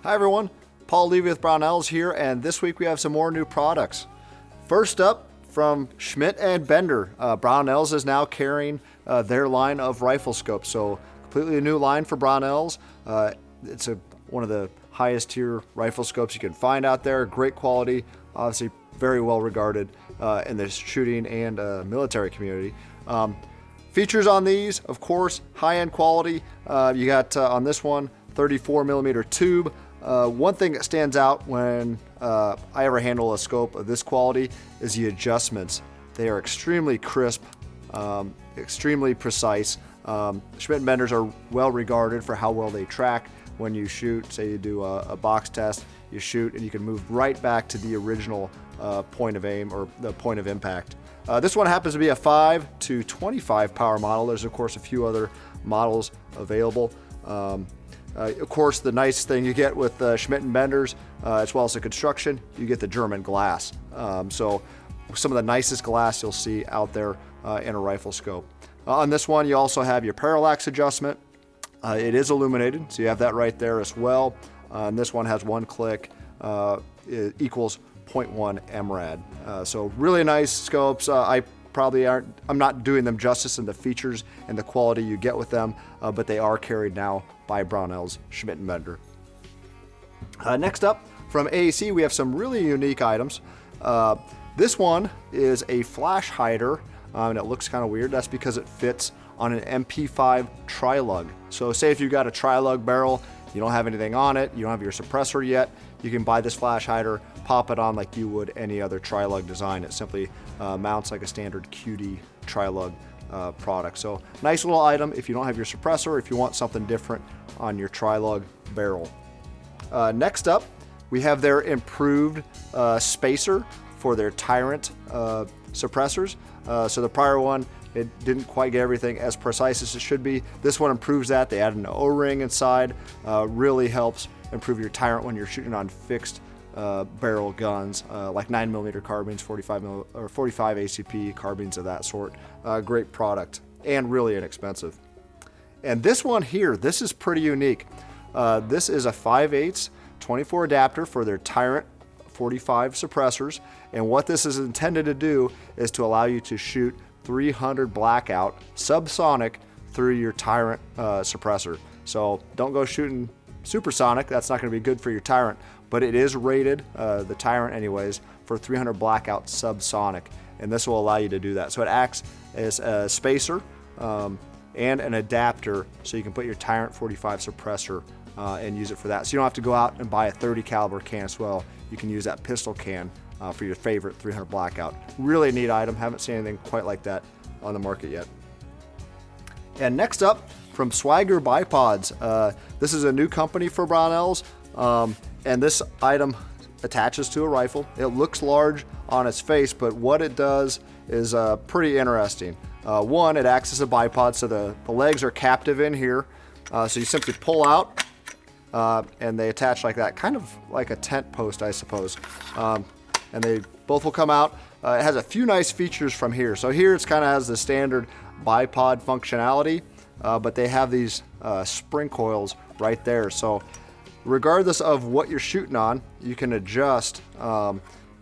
Hi everyone, Paul Levy with Brownells here, and this week we have some more new products. First up, from Schmidt and Bender, Brownells is now carrying their line of rifle scopes. So completely a new line for Brownells. It's one of the highest tier rifle scopes you can find out there. Great quality, obviously very well regarded in the shooting and military community. Features on these, of course, high-end quality. You got on this one 34 millimeter tube. One thing that stands out when I ever handle a scope of this quality is the adjustments. They are extremely crisp, extremely precise. Schmidt Benders are well regarded for how well they track when you shoot. Say you do a box test, you shoot, and you can move right back to the original point of aim or the point of impact. This one happens to be a 5 to 25 power model. There's of course a few other models available. Of course, the nice thing you get with Schmidt & Benders, as well as the construction, you get the German glass. So some of the nicest glass you'll see out there in a rifle scope. On this one, you also have your parallax adjustment. It is illuminated, so you have that right there as well. And this one has one click, it equals 0.1 MRAD. So really nice scopes. I'm not doing them justice in the features and the quality you get with them, but they are carried now by Brownells Schmidt & Bender. Next up, from AAC, we have some really unique items. This one is a flash hider, and it looks kind of weird. That's because it fits on an MP5 tri-lug. So say if you've got a tri-lug barrel, you don't have anything on it, you don't have your suppressor yet, you can buy this flash hider, pop it on like you would any other tri-lug design. It simply mounts like a standard QD tri-lug product. So nice little item if you don't have your suppressor, if you want something different on your tri-lug barrel. Next up, we have their improved spacer for their Ti-Rant suppressors. So the prior one, it didn't quite get everything as precise as it should be. This one improves that. They added an O-ring inside. Really helps improve your Ti-Rant when you're shooting on fixed barrel guns, like 9mm carbines, 45 ACP carbines of that sort. Great product and really inexpensive. And this one here, this is pretty unique. This is a 5/8 24 adapter for their Ti-Rant 45 suppressors, and what this is intended to do is to allow you to shoot 300 blackout subsonic through your Ti-Rant suppressor. So don't go shooting supersonic, that's not going to be good for your Ti-Rant, but it is rated, the Ti-Rant anyways, for 300 blackout subsonic, and this will allow you to do that. So it acts as a spacer and an adapter, so you can put your Ti-Rant 45 suppressor and use it for that. So you don't have to go out and buy a 30 caliber can as well. You can use that pistol can for your favorite 300 blackout. Really neat item. Haven't seen anything quite like that on the market yet. And next up, from Swagger Bipods. This is a new company for Brownells, and this item attaches to a rifle. It looks large on its face, but what it does is pretty interesting. One, it acts as a bipod, so the legs are captive in here. So you simply pull out, and they attach like that, kind of like a tent post, I suppose. And they both will come out. It has a few nice features from here. So here it's kind of has the standard bipod functionality, but they have these spring coils right there. So regardless of what you're shooting on, you can adjust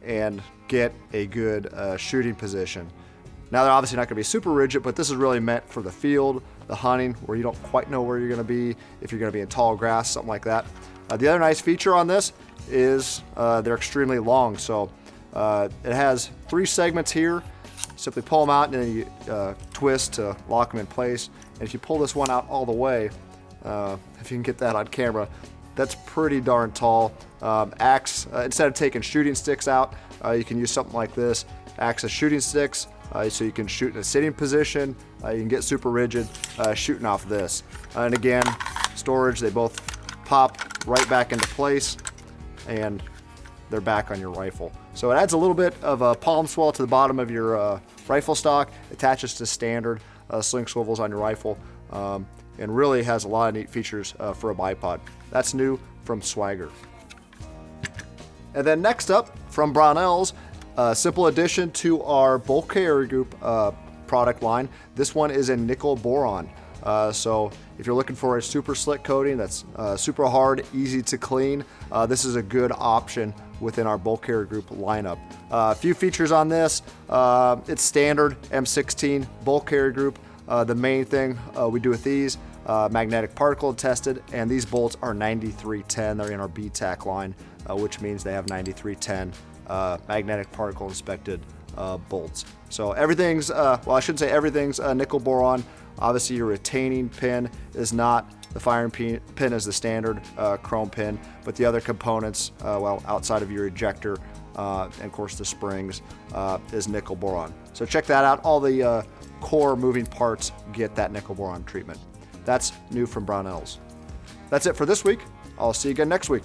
and get a good shooting position. Now they're obviously not going to be super rigid, but this is really meant for the field, the hunting, where you don't quite know where you're going to be, if you're going to be in tall grass, something like that. The other nice feature on this is they're extremely long. So it has 3 segments here. Simply pull them out and then you twist to lock them in place. And if you pull this one out all the way, if you can get that on camera, that's pretty darn tall. Instead of taking shooting sticks out, you can use something like this. Acts as shooting sticks, so you can shoot in a sitting position. You can get super rigid shooting off this. And again, storage, they both pop right back into place and they're back on your rifle. So it adds a little bit of a palm swell to the bottom of your rifle stock, attaches to standard sling swivels on your rifle, and really has a lot of neat features for a bipod. That's new from Swagger. And then next up from Brownells, simple addition to our bulk carrier group product line. This one is in nickel boron. So if you're looking for a super slick coating that's super hard, easy to clean, this is a good option within our bolt carrier group lineup. A few features on this. It's standard M16 bolt carrier group. The main thing we do with these, magnetic particle tested, and these bolts are 9310. They're in our BTAC line, which means they have 9310 magnetic particle inspected bolts. So everything's, well, I shouldn't say everything's nickel boron. Obviously your retaining pin is not. The firing pin is the standard chrome pin, but the other components, well, outside of your ejector, and of course the springs, is nickel boron. So check that out. All the core moving parts get that nickel boron treatment. That's new from Brownells. That's it for this week. I'll see you again next week.